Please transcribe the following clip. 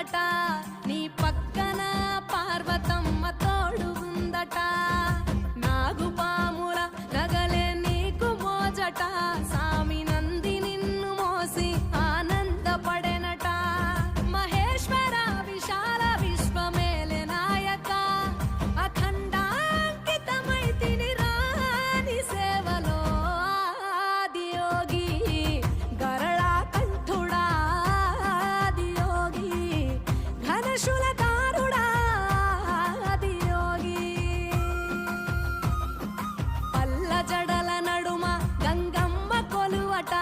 కొలువట నీ పక్కన పార్వతమ్మ తోడు ఉందట నాగుపాముల నగలే నీకు మోజట సామి నంది నిన్ను మోసి ఆనందపడెనట మహేశ్వర విశాల విశ్వమేలే నాయక అఖండాంకితమైతిని రాని సేవలో ఆదియోగి గరళా కంఠుడా ఆదియోగి ఘనశూలధారుడా ఆదియోగి పల్ల జడల నడుమ గంగమ్మ కొలువట